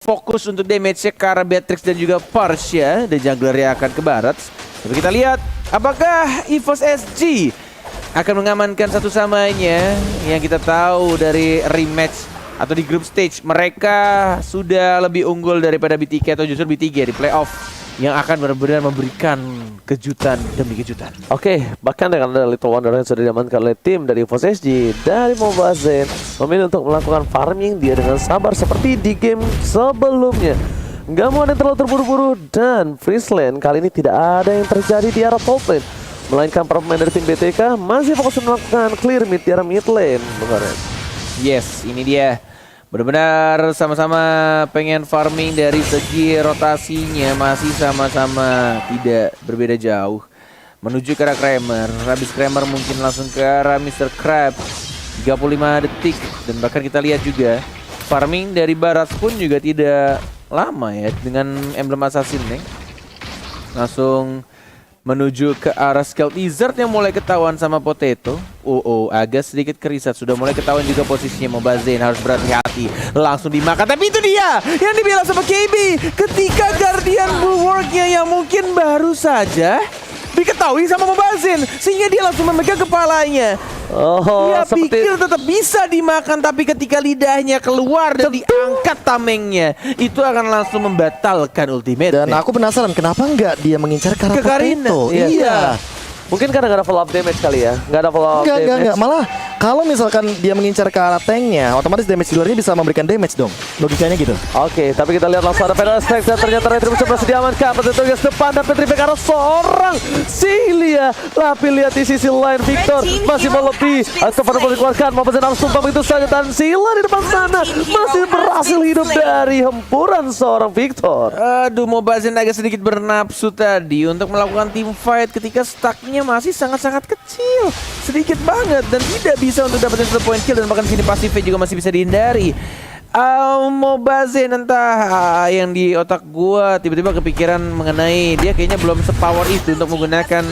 fokus untuk damage-nya ke arah Beatrix dan juga Portia. Dan junglernya akan ke barat. Tapi kita lihat apakah EVOS SG akan mengamankan satu samanya. Yang kita tahu dari rematch atau di group stage mereka sudah lebih unggul daripada BTK atau justru BTG di playoff yang akan benar-benar memberikan kejutan demi kejutan. Oke, bahkan dengan ada Little Wonder yang sudah diamankan oleh tim dari EVOS SG dari Mobazen memilih untuk melakukan farming dia dengan sabar seperti di game sebelumnya. Gak mau ada yang terlalu terburu-buru dan Friesland kali ini tidak ada yang terjadi di arah top lane, melainkan para pemain dari tim BTK masih fokus melakukan clear mid di arah mid lane. Yes, ini dia. Benar-benar sama-sama pengen farming dari segi rotasinya masih sama-sama tidak berbeda jauh. Menuju ke arah Kramer. Habis Kramer mungkin langsung ke arah Mr. Crab. 35 detik. Dan bahkan kita lihat juga farming dari barat pun juga tidak lama ya. Dengan emblem assassin nih. Langsung menuju ke arah Scout Lizard yang mulai ketahuan sama Potato. Agak sedikit kerisat. Sudah mulai ketahuan juga posisinya. Mobazen harus berhati-hati. Langsung dimakan. Tapi itu dia yang dibilang sama KB. Ketika Guardian Bulwark-nya yang mungkin baru saja diketahui sama Mobazen, sehingga dia langsung memegang kepalanya. Dia pikir tetap bisa dimakan, tapi ketika lidahnya keluar dan diangkat tamengnya, itu akan langsung membatalkan ultimate. Dan aku penasaran kenapa nggak dia mengincar ke arah Potato. Iya. Mungkin karena nggak ada follow up damage kali ya. Nggak ada follow up damage. Enggak. Malah kalau misalkan dia mengincar ke arah tanknya, otomatis damage dealernya bisa memberikan damage dong. Logikanya gitu. Oke, tapi kita lihat langsung ada pedal stack dan ternyata Retribution berhasil diamankan. Potato guys depan dan Retribution ke arah seorang Cilia. Tapi lihat di sisi lain Victor masih melebih. Cover boleh dikeluarkan. Mobazen harus tumpang begitu saja dan Sila di depan sana masih berhasil hidup dari hemburan seorang Victor. Aduh, Mobazen agak sedikit bernapsu tadi untuk melakukan team fight ketika stacknya masih sangat-sangat kecil, sedikit banget dan tidak bisa untuk dapetin satu point kill dan bahkan sini pasifnya juga masih bisa dihindari. Mobazen entah yang di otak gua tiba-tiba kepikiran mengenai dia kayaknya belum sepower itu untuk menggunakan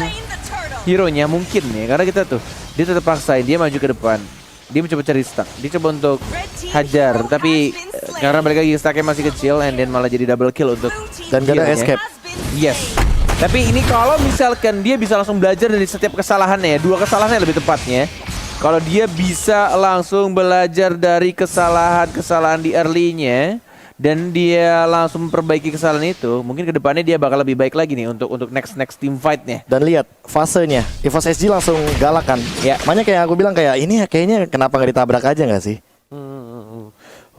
hero-nya mungkin ya, karena kita tuh dia tetap paksain dia maju ke depan. Dia mencoba cari stack, dia coba untuk hajar, tapi karena balik lagi stacknya masih kecil and then malah jadi double kill untuk Dan gak ada escape. Yes. Tapi ini kalau misalkan dia bisa langsung belajar dari setiap kesalahannya ya, 2 kesalahannya lebih tepatnya. Kalau dia bisa langsung belajar dari kesalahan-kesalahan di early-nya dan dia langsung memperbaiki kesalahan itu, mungkin kedepannya dia bakal lebih baik lagi nih untuk next team fight-nya. Dan lihat fasenya, EVOS SG langsung galak kan. Ya. Makanya kayak aku bilang kayak ini kayaknya kenapa nggak ditabrak aja nggak sih?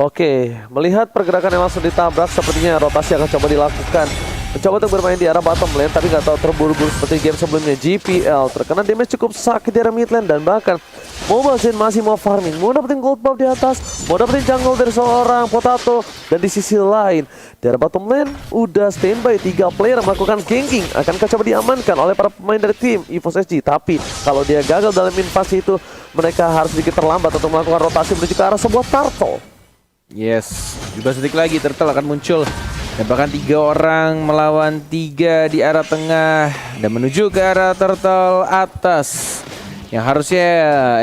Oke, melihat pergerakan yang langsung ditabrak, sepertinya rotasi akan coba dilakukan. Mencoba untuk bermain di arah bottom lane, tapi nggak tahu terburu-buru seperti game sebelumnya. GPL terkena damage cukup sakit di arah mid lane dan bahkan Mobazen masih mau farming, mau dapetin gold buff di atas, mau dapetin jungle dari seorang Potato. Dan di sisi lain, di arah bottom lane udah standby 3 player melakukan ganking. Akankah coba diamankan oleh para pemain dari tim EVOS SG? Tapi kalau dia gagal dalam invasi itu, mereka harus sedikit terlambat untuk melakukan rotasi menuju ke arah sebuah turtle. Yes, 17 detik lagi turtle akan muncul. Dan bahkan 3 orang melawan 3 di arah tengah dan menuju ke arah turtle atas. Yang harusnya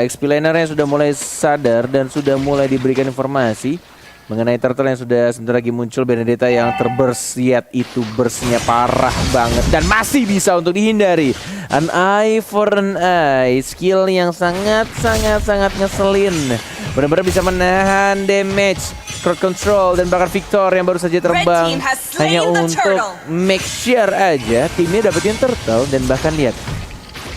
XP lanernya sudah mulai sadar dan sudah mulai diberikan informasi mengenai turtle yang sudah sebentar lagi muncul. Benedetta yang terburst, lihat itu burstnya parah banget dan masih bisa untuk dihindari. An eye for an eye, skill yang sangat ngeselin. Benar-benar bisa menahan damage, crowd control, dan bahkan Victor yang baru saja terbang hanya untuk make sure aja timnya dapetin turtle. Dan bahkan lihat,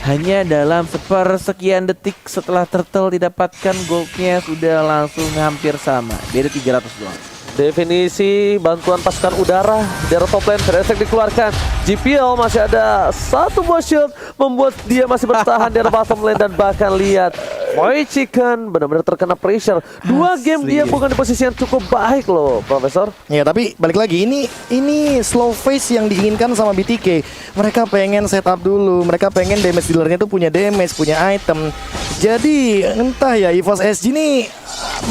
hanya dalam sepersekian detik setelah turtle didapatkan, goldnya sudah langsung hampir sama, beda 300 doang. Definisi bantuan pasukan udara dari top lane terefek dikeluarkan. GPL masih ada 1 buah shield membuat dia masih bertahan di bottom lane. Dan bahkan lihat Boy Chicken benar-benar terkena pressure. 2 game dia bukan di posisi yang cukup baik loh, Profesor. Ya tapi balik lagi ini slow phase yang diinginkan sama BTK. Mereka pengen setup dulu, mereka pengen damage dealernya tuh punya damage, punya item. Jadi entah ya EVOS SG nih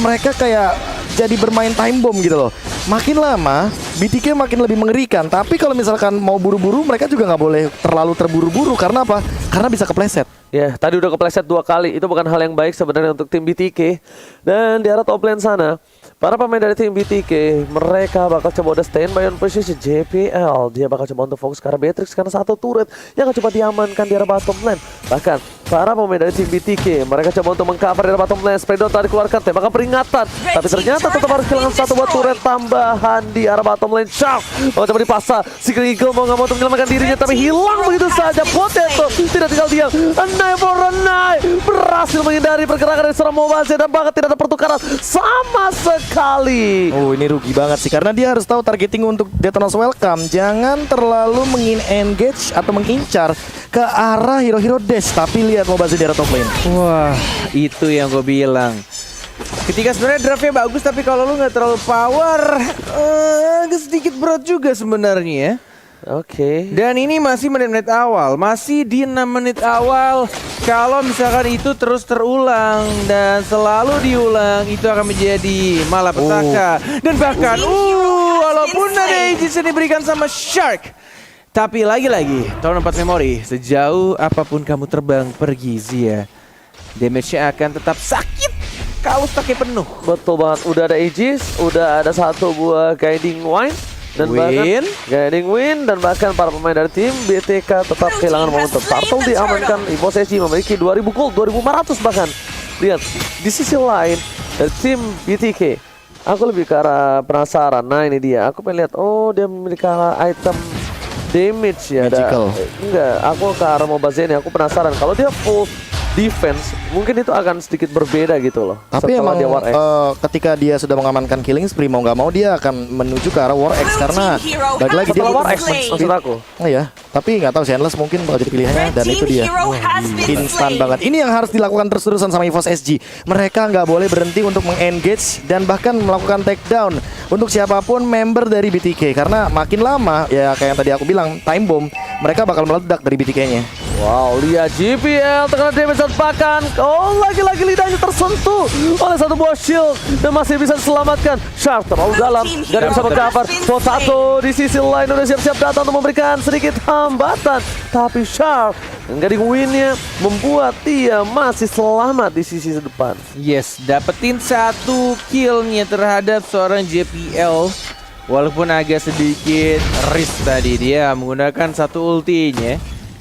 mereka kayak jadi bermain time bomb gitu loh. Makin lama BTK makin lebih mengerikan. Tapi kalau misalkan mau buru-buru, mereka juga nggak boleh terlalu terburu-buru. Karena apa? Karena bisa kepleset. Ya, tadi udah kepleset 2 kali. Itu bukan hal yang baik sebenarnya untuk tim BTK. Dan di arah top lane sana, Para pemain dari tim BTK, mereka bakal coba udah standby on posisi JPL. Dia bakal coba untuk fokus ke arah Beatrix karena satu turret yang akan coba diamankan di arah bottom lane. Bahkan para pemain dari tim BTK, mereka coba untuk mengcover di arah bottom lane. Spreadon tadi dikeluarkan, tembakan peringatan. Tapi ternyata tetap harus kehilangan satu buat turret tambahan di arah bottom lane. Shark mau coba dipasang. Secret Eagle mau nggak mau untuk menyelamatkan dirinya, tapi hilang begitu saja. Potato tidak tinggal diam. Anai for Anai berhasil menghindari pergerakan dari seorang Mobazir dan bahkan tidak ada pertukaran sama sekali. Oh, ini rugi banget sih karena dia harus tahu targeting untuk Detona's Welcome. Jangan terlalu engage atau mengincar ke arah hero-hero dash, tapi lihat Mobazir di arah top lane. Wah, itu yang gue bilang. Ketika sebenarnya draftnya bagus, tapi kalau lu nggak terlalu power, agak sedikit berat juga sebenarnya ya. Oke. Dan ini masih menit-menit awal, masih di 6 menit awal. Kalau misalkan itu terus terulang dan selalu diulang, itu akan menjadi malapetaka. Dan bahkan, walaupun ada Aegis yang diberikan sama Shark, tapi lagi-lagi, tahun 4 memori, sejauh apapun kamu terbang pergi Zia, damage-nya akan tetap sakit kalau stuck-nya penuh. Betul banget. Udah ada Aegis, udah ada satu buah Guiding Wine. Dan bahkan Guiding Wind dan bahkan para pemain dari tim BTK tetap kehilangan momentum. Turtle diamankan, EVOS SG memiliki 2000 gold, 2500 bahkan. Lihat, di sisi lain dari tim BTK, aku lebih ke arah penasaran. Nah ini dia, aku pengen lihat, oh dia memiliki item damage ya. Magical. Enggak, aku ke arah Mobazir ini, aku penasaran. Kalau dia full defense, mungkin itu akan sedikit berbeda gitu loh. Tapi setelah emang dia War X. ketika dia sudah mengamankan killing spree, mau nggak mau dia akan menuju ke arah War X karena balik lagi dia Setelah War butuh X maksud aku. Oh ya, tapi nggak tahu Endless mungkin bakal jadi pilihannya dan itu dia. Instan banget. Ini yang harus dilakukan terus-terusan sama EVOS SG. Mereka nggak boleh berhenti untuk mengengage dan bahkan melakukan takedown untuk siapapun member dari BTK karena makin lama ya kayak yang tadi aku bilang time bomb, mereka bakal meledak dari BTK-nya. Wow, lihat JPL terkena damage bahkan. Oh, lagi-lagi lidahnya tersentuh oleh satu buah shield dan masih bisa diselamatkan. Shark terlalu dalam, gak bisa mengcover. Potato di sisi lain udah siap-siap datang untuk memberikan sedikit hambatan. Tapi Shark Guiding Wind-nya membuat dia masih selamat di sisi depan. Yes, dapetin satu killnya terhadap seorang JPL. Walaupun agak sedikit risk tadi, dia menggunakan satu ultinya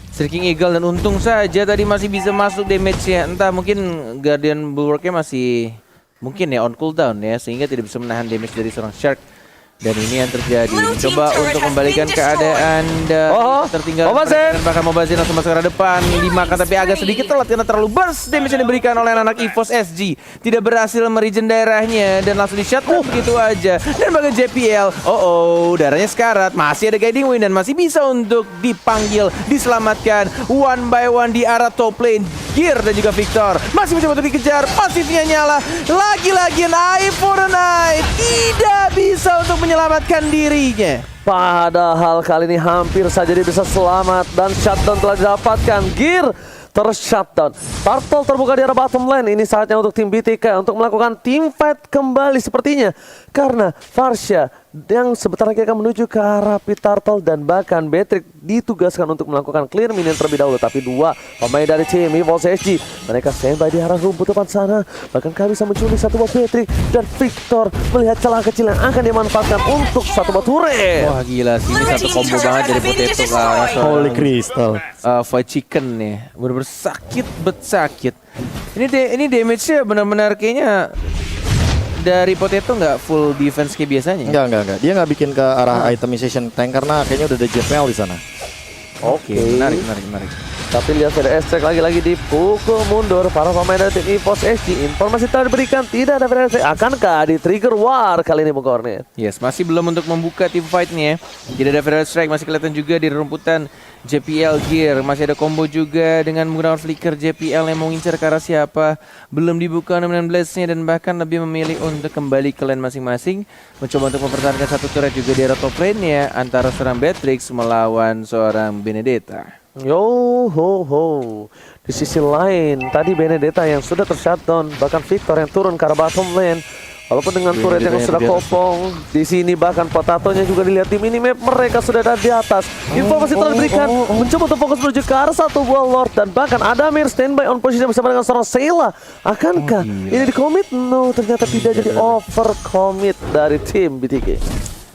Striking Eagle dan untung saja tadi masih bisa masuk damage-nya. Entah mungkin Guardian Bulwark-nya masih mungkin ya on cooldown ya, sehingga tidak bisa menahan damage dari seorang Shark. Dan ini yang terjadi. Coba untuk kembalikan keadaan dan tertinggal. Dan bahkan Mobazir langsung masuk ke depan, dimakan tapi agak sedikit telat karena terlalu burst damage yang diberikan oleh anak EVOS SG. Tidak berhasil meregen daerahnya dan langsung di shutdown begitu aja. Dan bahkan JPL, darahnya sekarat. Masih ada Guiding Wind dan masih bisa untuk dipanggil, diselamatkan one by one di arah top lane. Gear dan juga Victor masih mencoba untuk dikejar, pasifnya nyala. Lagi-lagi Eye for an Eye tidak bisa untuk menyelamatkan dirinya. Padahal kali ini hampir saja dia bisa selamat dan shutdown telah didapatkan. Gear ter-shutdown. Turtle terbuka di arah bottom lane. Ini saatnya untuk tim BTK untuk melakukan team fight kembali sepertinya. Karena Varsha yang sebentar lagi akan menuju ke arah Pit Turtle dan bahkan Beatrix ditugaskan untuk melakukan clear minion terlebih dahulu. Tapi dua pemain dari tim EVOS SG, mereka standby di arah rumput depan sana. Bahkan kami bisa menculik satu buah Beatrix dan Victor melihat celah kecil yang akan dimanfaatkan untuk satu buah turret. Wah gila sih, ini satu combo banget dari Potato ke arah seorang Holy Crystal. Fried Chicken nih. Bener-bener sakit sakit. Ini damage-nya benar-benar kayaknya dari Potato nggak full defense kayak biasanya. Enggak. Dia nggak bikin ke arah itemization tank karena kayaknya udah ada JPL di sana. Oke, menarik. Tapi lihat ada S-Track lagi-lagi dipukul mundur para pemain dari tim EVOS SG. Informasi telah diberikan, tidak ada variasi. Akankah di trigger war kali ini Bung Kornet? Yes, masih belum untuk membuka team fight-nya. Tidak ada Feral Strike, masih kelihatan juga di rumputan JPL Gear. Masih ada combo juga dengan menggunakan flicker JPL yang mau ngincar ke arah siapa. Belum dibuka Nominal Blaze-nya dan bahkan lebih memilih untuk kembali ke lane masing-masing. Mencoba untuk mempertahankan satu turret juga di arah top lane-nya antara seorang Beatrix melawan seorang Benedetta. Yo ho ho. Di sisi lain tadi Benedetta yang sudah tershutdown, bahkan Victor yang turun ke arah bottom lane Walaupun dengan turret yang sudah kopong di sini, bahkan potatonya juga dilihat di minimap mereka sudah ada di atas. Informasi telah diberikan, mencoba untuk fokus menuju ke arah satu buah Lord dan bahkan Adamir standby on position bersama dengan seorang Sela. Akankah ini di commit? No, ternyata tidak, jadi over commit dari tim BTK.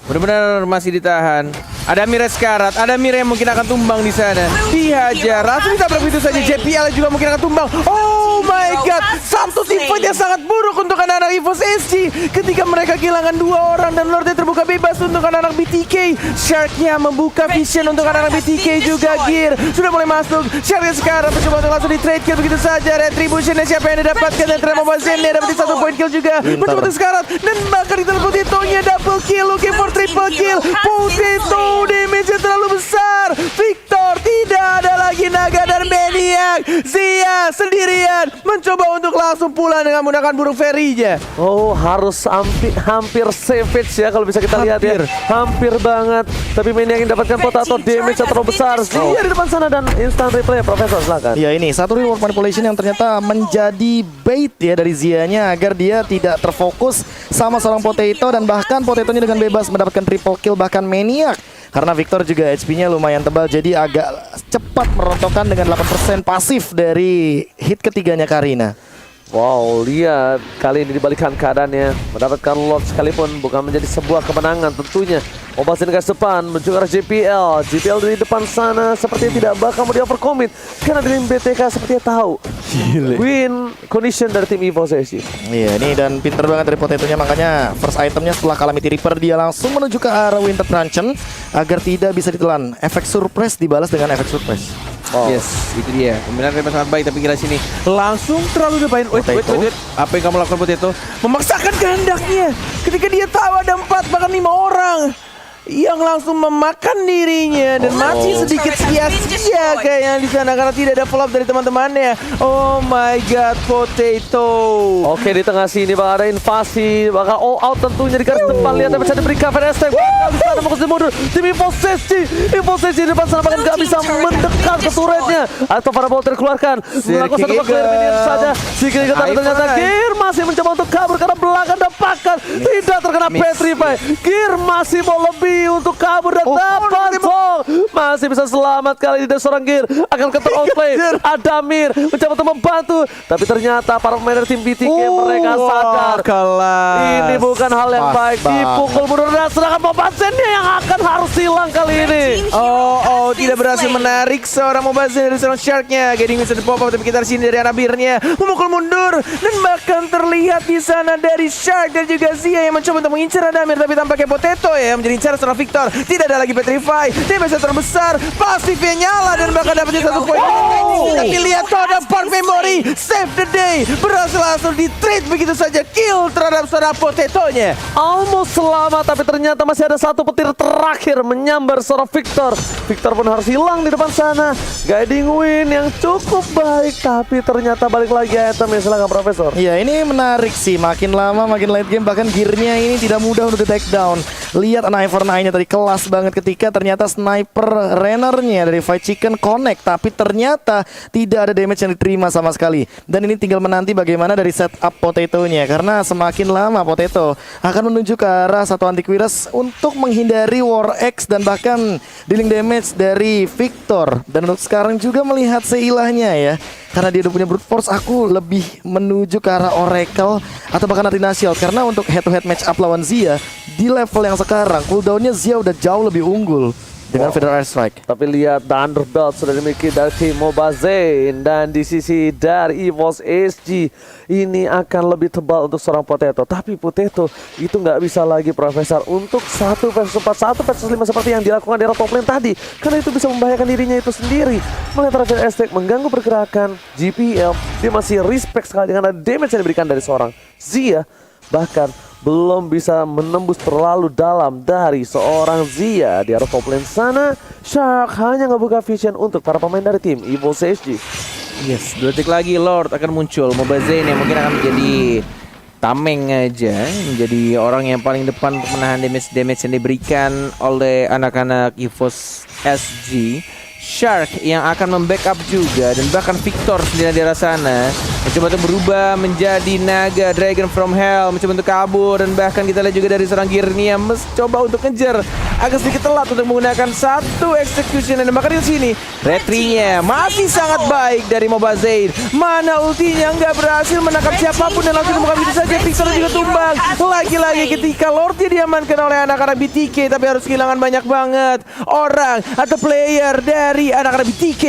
Benar-benar masih ditahan. Ada Mira sekarat, ada Mira yang mungkin akan tumbang di sana. Dihajar, langsung ditabrak begitu saja. JPL juga mungkin akan tumbang. Oh my god, satu tim fight yang sangat buruk untuk anak-anak EVOS SG. Ketika mereka kehilangan 2 orang dan Lordnya terbuka bebas untuk anak-anak BTK. Shark-nya membuka vision untuk anak-anak BTK juga. Gear sudah mulai masuk. Shark-nya sekarang mencoba untuk langsung di trade kill begitu saja. Retribution-nya siapa yang didapatkan, dan terima Zen-nya dapat 1 point kill juga. Mencoba untuk sekarat dan bahkan di telepon Potato-nya double kill, looking for triple kill. Potato damage yang terlalu besar. Victor tidak ada lagi naga dan Maniac. Zia sendirian mencoba untuk langsung pulang dengan menggunakan burung fairy-nya. Oh, harus hampir savage ya kalau bisa kita lihat ya. Hampir banget. Tapi Maniac yang dapatkan potato damage yang terlalu besar. Zia di depan sana dan instant replay ya, Profesor, silakan. Ya, ini satu reward manipulation yang ternyata menjadi bait ya dari Zia-nya agar dia tidak terfokus sama seorang Potato, dan bahkan Potato-nya dengan bebas mendapatkan triple kill bahkan Maniac. Karena Victor juga HP-nya lumayan tebal, jadi agak cepat merontokkan dengan 8% pasif dari hit ketiganya Karina. Wow, lihat kali ini dibalikan keadaannya. Mendapatkan Lord sekalipun bukan menjadi sebuah kemenangan tentunya. Obasin guys depan menuju ke arah JPL. JPL dari depan sana sepertinya tidak bakal mau di overcommit karena dari BTK sepertinya tahu win condition dari tim EVOS SG. Iya, ini dan pinter banget dari Potato-nya, makanya first itemnya setelah Calamity Reaper dia langsung menuju ke arah Winter Truncheon agar tidak bisa ditelan. Efek surprise dibalas dengan efek surprise. Wow. Yes, itu dia. Kebenaran memang sangat baik, tapi kira sini langsung terlalu depan. Wait. Apa yang kamu lakukan, Potato? Memaksakan kehendaknya ketika dia tahu ada 4 bahkan 5 orang yang langsung memakan dirinya dan mati sedikit sia-sia kayaknya di sana karena tidak ada follow up dari teman-temannya. Oh my god, Potato. Oke, di tengah sini bakal ada invasi, bakal all out tentunya di garis depan. Lihat bisa diberi cover ST. Di sana mau kasih mundur. Tim EVOS SG di depan sana bahkan gak bisa mendekat ke turretnya. Atau para bolter keluarkan. Melakukan satu clear minion saja. Sikit tapi ternyata Gear masih mencoba untuk kabur karena belakang dapatkan. Tidak terkena petrify. Gear masih mau lebih untuk kabur dan dapat masih bisa selamat kali ini. Seorang Gear akan counter outplay. Adamir mencoba untuk membantu, tapi ternyata para pemain dari tim BTK mereka sadar ini bukan hal yang baik. Dipukul mundur dan sedangkan Mobazen-nya yang akan harus hilang kali ini. Tidak berhasil menarik seorang Mobazen dari seorang Shark-nya. Gading bisa di pop up, tapi kita di sini dari Adamir-nya memukul mundur dan bahkan terlihat di sana dari Shark dan juga Zia yang mencoba untuk mengincar Adamir, tapi tampaknya Potato ya menjadi incar seorang Victor. Tidak ada lagi Petrify. Dia bisa terbesar. Pasifnya nyala dan bahkan dapatnya 1 poin. Tapi lihat ada part memory. Save the day. Berhasil langsung di trade begitu saja. Kill terhadap seorang Potato-nya. Almost selamat, tapi ternyata masih ada 1 petir terakhir menyambar seorang Victor. Victor pun harus hilang di depan sana. Guiding win yang cukup baik, tapi ternyata balik lagi itemnya. Silakan, Profesor. Iya, ini menarik sih. Makin lama makin late game, bahkan gearnya ini tidak mudah untuk di take down. Lihat Eye for Eye-nya tadi kelas banget ketika ternyata sniper Renner-nya dari Fight Chicken connect, tapi ternyata tidak ada damage yang diterima sama sekali. Dan ini tinggal menanti bagaimana dari setup Potato-nya, karena semakin lama Potato akan menuju ke arah satu antivirus untuk menghindari War X dan bahkan dealing damage dari Victor. Dan untuk sekarang juga melihat seilahnya ya, karena dia udah punya brute force, aku lebih menuju ke arah Oracle atau bahkan Athena Shield, karena untuk head to head match up lawan Zia di level yang sekarang cooldownnya Zia udah jauh lebih unggul dengan Federal Airstrike. Tapi lihat the underbelt sudah dimiliki dari tim Mobazen, dan di sisi dari EVOS SG ini akan lebih tebal untuk seorang Potato. Tapi Potato itu nggak bisa lagi, Profesor, untuk 1 versus 4, 1 versus 5 seperti yang dilakukan di top lane tadi, karena itu bisa membahayakan dirinya itu sendiri. Melihat Federal Airstrike mengganggu pergerakan JPL, dia masih respect sekali dengan damage yang diberikan dari seorang Zia. Bahkan belum bisa menembus terlalu dalam dari seorang Zia di arah top lane sana. Shark hanya ngebuka vision untuk para pemain dari tim EVOS SG. Yes, 2 detik lagi Lord akan muncul. Mobazen yang mungkin akan menjadi tameng aja, menjadi orang yang paling depan untuk menahan damage yang diberikan oleh anak-anak EVOS SG. Shark yang akan membackup juga, dan bahkan Victor sendiri di arah sana mencoba untuk berubah menjadi naga Dragon from Hell, mencoba untuk kabur, dan bahkan kita lihat juga dari seorang Girnia mencoba untuk ngejar agak sedikit telat untuk menggunakan satu execution, dan bahkan di sini retry-nya masih sangat baik dari Mobazane. Mana ultinya nggak berhasil menangkap siapapun dan langsung ditemukan begitu saja. Pixel juga tumbang lagi-lagi ketika Lordnya diamankan oleh anak-anak BTK, tapi harus kehilangan banyak banget orang atau player dari anak-anak BTK.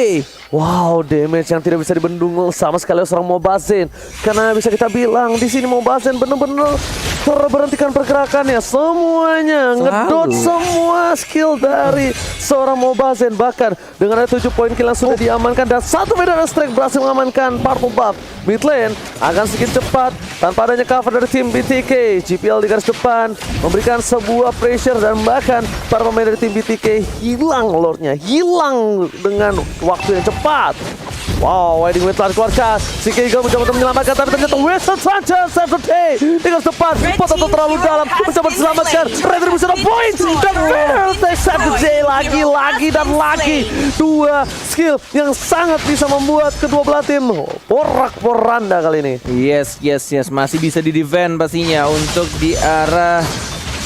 Wow, damage yang tidak bisa dibendung sama sekali oleh seorang Mobazane. Karena bisa kita bilang di sini Mobazane benar-benar terberhentikan pergerakannya. Semuanya ngedot semua skill dari seorang Mobazane. Bahkan dengan ada 7 poin kill yang sudah diamankan dan 1 medan strike berhasil mengamankan Purple Buff. Mid lane akan sedikit cepat tanpa adanya cover dari tim BTK. GPL di garis depan memberikan sebuah pressure, dan bahkan para pemain dari tim BTK hilang lordnya, hilang dengan waktu yang cepat. Wow, Wedding Wave telah dikeluarkan. Si Keigo mencoba untuk menyelamatkan, tapi ternyata Winston Sanchez di garis depan. Potato terlalu dalam, mencoba diselamatkan. Retribution of point, dan Sanchez lagi dan lagi. Dua skill yang sangat bisa membuat kedua belah tim porak-poranda kali ini. Yes, masih bisa di-defend pastinya untuk di arah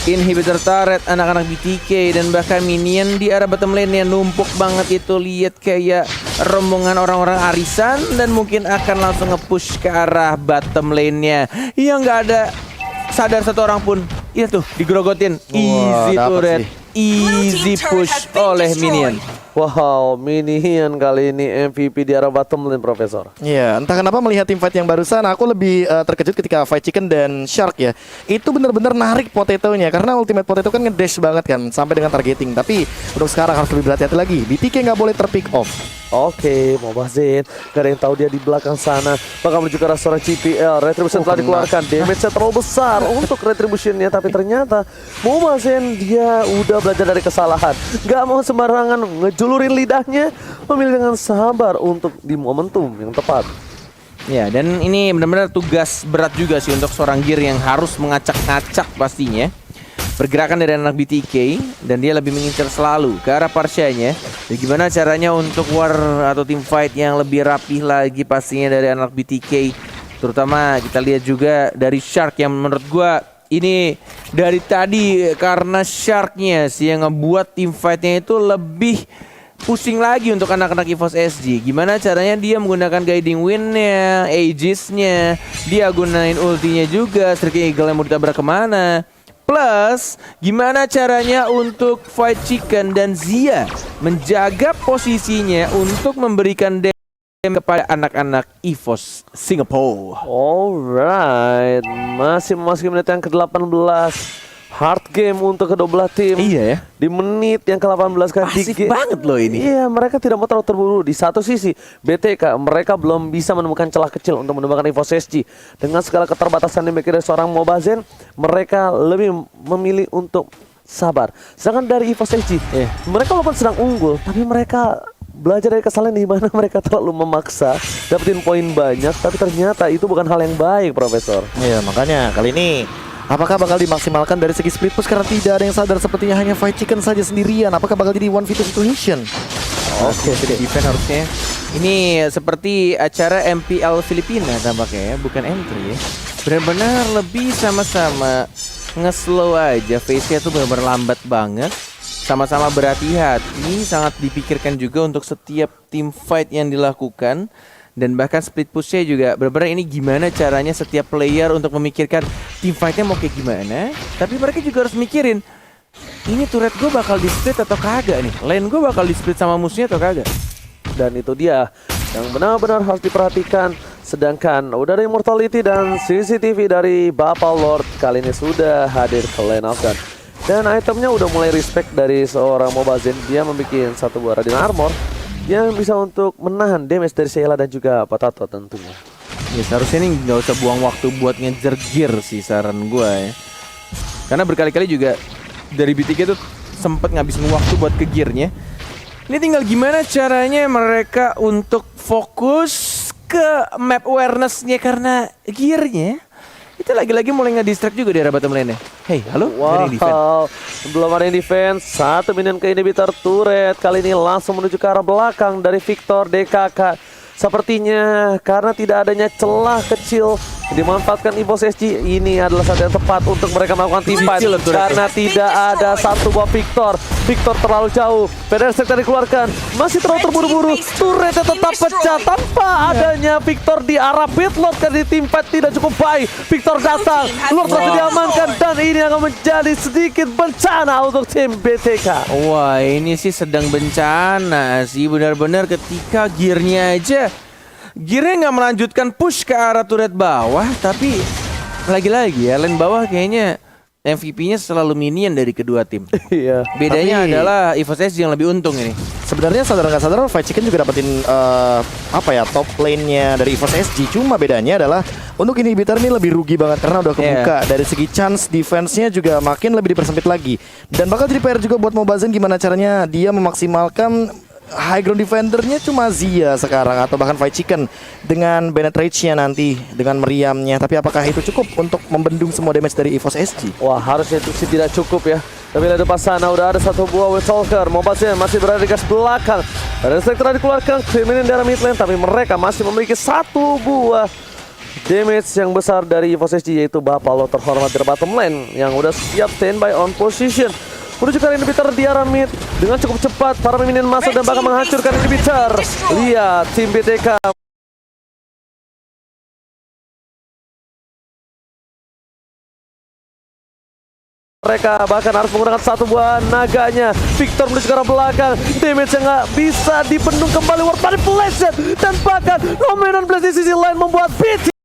inhibitor turret anak-anak BTK, dan bahkan minion di arah bottom lane yang numpuk banget itu. Lihat kayak rombongan orang-orang arisan, dan mungkin akan langsung nge-push ke arah bottom lane-nya yang nggak ada sadar satu orang pun. Iya tuh, digrogotin. Easy turret, easy push oleh minion. Wow, Minion kali ini MVP di arah bottom lane, Profesor. Iya, entah kenapa melihat tim fight yang barusan aku lebih terkejut ketika Fight Chicken dan Shark ya. Itu benar-benar narik Potato-nya, karena Ultimate Potato kan ngedash banget kan sampai dengan targeting. Tapi untuk sekarang harus lebih berhati-hati lagi. BTK nggak boleh terpick off. Oke, Mobazane gak ada yang tahu dia di belakang sana bakal menuju ke arah seorang GPL. Retribution telah dikeluarkan. Damage-nya terlalu besar untuk Retribution-nya, tapi ternyata Mobazane dia udah belajar dari kesalahan. Gak mau sembarangan ngejulurin lidahnya, memilih dengan sabar untuk di momentum yang tepat. Ya, dan ini benar-benar tugas berat juga sih untuk seorang Gear yang harus mengacak-ngacak pastinya pergerakan dari anak BTK, dan dia lebih mengincar selalu ke arah Parsyanya. Dan gimana caranya untuk war atau team fight yang lebih rapih lagi pastinya dari anak BTK. Terutama kita lihat juga dari Shark yang menurut gua ini dari tadi karena Sharknya sih yang ngebuat team fightnya itu lebih pusing lagi untuk anak-anak EVOS SG. Gimana caranya dia menggunakan guiding wind-nya, Aegis-nya, dia gunain ultinya juga, Striking Eagle yang mau ditabrak kemana. Plus, gimana caranya untuk Fight Chicken dan Zia menjaga posisinya untuk memberikan damage kepada anak-anak EVOS Singapore. Alright, masih memasuki menit yang ke-18. Hard game untuk kedua belah tim. Iya ya. Di menit yang ke-18 kan. Asik banget loh ini. Iya, mereka tidak mau terlalu terburu. Di satu sisi, BTK mereka belum bisa menemukan celah kecil untuk menemukan EVOS SG. Dengan segala keterbatasan yang dimiliki dari seorang Mobazane, mereka lebih memilih untuk sabar. Sedangkan dari EVOS SG, mereka walaupun sedang unggul, tapi mereka belajar dari kesalahan di mana mereka terlalu memaksa dapetin poin banyak, tapi ternyata itu bukan hal yang baik, Profesor. Iya, makanya kali ini apakah bakal dimaksimalkan dari segi split push, karena tidak ada yang sadar sepertinya hanya Fight Chicken saja sendirian. Apakah bakal jadi 1v2 situation? Oke, defense harusnya. Ini seperti acara MPL Filipina tampaknya ya, bukan entry ya. Benar-benar lebih sama-sama nge-slow aja, face-nya tuh benar-benar lambat banget. Sama-sama berhati-hati, sangat dipikirkan juga untuk setiap team fight yang dilakukan. Dan bahkan split push-nya juga benar-benar ini gimana caranya setiap player untuk memikirkan team fight-nya mau kayak gimana. Tapi mereka juga harus mikirin, ini turret gue bakal di-split atau kagak nih, lane gue bakal di-split sama musuhnya atau kagak. Dan itu dia yang benar-benar harus diperhatikan. Sedangkan udah ada Immortality dan CCTV dari Bapak Lord kali ini sudah hadir ke lane out, dan itemnya udah mulai respect dari seorang Mobazane. Dia membuat satu buah Radiant Armor yang bisa untuk menahan damage dari Sheila dan juga Potato tentunya. Ya seharusnya nih nggak usah buang waktu buat ngejar gear sih, saran gue ya. Karena berkali-kali juga dari BTK tuh sempet ngabisin waktu buat ke gearnya. Ini tinggal gimana caranya mereka untuk fokus ke map awareness-nya, karena gearnya itu lagi-lagi mulai nge-distract juga di arah bottom lane-nya. Hey, halo? Wow, belum ada yang defense. Satu minion ke inhibitor turret. Kali ini langsung menuju ke arah belakang dari Victor DKK. Sepertinya karena tidak adanya celah kecil dimanfaatkan EVOS SG, ini adalah saat yang tepat untuk mereka melakukan team fight karena tidak ada satu buah Victor terlalu jauh. Federer Strike dikeluarkan, masih terlalu terburu-buru, turretnya tetap pecah tanpa adanya Victor di arah pitlord karena di team fight tidak cukup baik. Victor datang, Lord berhasil diamankan dan ini akan menjadi sedikit bencana untuk tim BTK. Wah, ini sih sedang bencana sih benar-benar ketika gearnya nggak melanjutkan push ke arah turret bawah, tapi lagi-lagi ya lane bawah kayaknya MVP-nya selalu minion dari kedua tim. Iya. Bedanya Tapi- adalah EVOS SG yang lebih untung ini. Sebenarnya sadar nggak sadar Fight Chicken juga dapetin top lane-nya dari EVOS SG. Cuma bedanya adalah untuk inhibitor ini lebih rugi banget karena udah kebuka. Dari segi chance defense-nya juga makin lebih dipersempit lagi. Dan bakal jadi PR juga buat Mobazen gimana caranya dia memaksimalkan high ground defendernya cuma Zia sekarang atau bahkan Fight Chicken dengan Bennett Rage-nya nanti dengan meriamnya. Tapi apakah itu cukup untuk membendung semua damage dari EVOS SG? Wah, harusnya itu sih tidak cukup ya. Tapi lihat depan sana udah ada satu buah Windtalker. Mobazen masih berada di gas belakang. Ada Strike telah dikeluarkan, kriminal darah mid lane, tapi mereka masih memiliki satu buah damage yang besar dari EVOS SG, yaitu Bapalo terhormat dari bottom lane yang udah siap standby on position. Menuju ke inhibitor di arah mid dengan cukup cepat. Para minion masuk dan bakal menghancurkan inhibitor. Lihat tim BTK. Mereka bahkan harus menggunakan satu buah naganya. Victor menuju ke arah belakang. Damage yang nggak bisa dibendung kembali. War Manipulation. Dan bahkan Nomenon Blast di sisi lain membuat BT